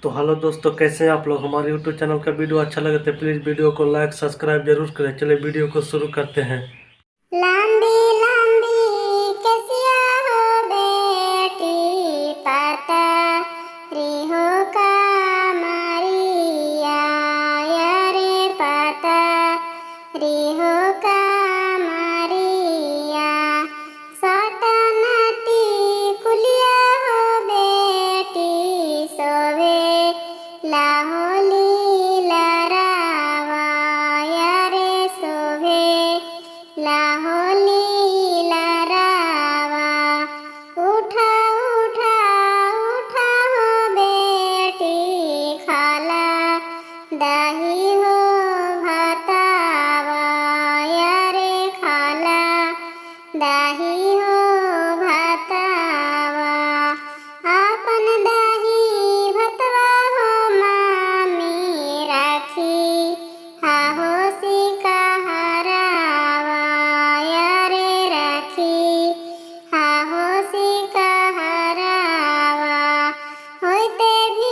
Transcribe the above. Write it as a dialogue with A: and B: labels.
A: तो हेलो दोस्तों, कैसे हैं आप लोग। हमारे यूट्यूब चैनल का वीडियो अच्छा लगे तो प्लीज़ वीडियो को लाइक सब्सक्राइब जरूर करें। चलिए वीडियो को शुरू करते हैं।
B: लांबी लांबी केसिया हो बेटी पाता रिहो का मारिया यारे पाता रिहो का मारिया सटनटी कुलिया हो बेटी सोवे लाहोली लरावा यारे सोवे लाहोली लरावा उठा उठा उठा हो बेटी खाला दही हो भातावा यारे खाला दही हो भातावा आपन दही भतवा हो मामी राखी हाहो सिकहरावा यारे राखी हाहो सिकहरावा होइते भी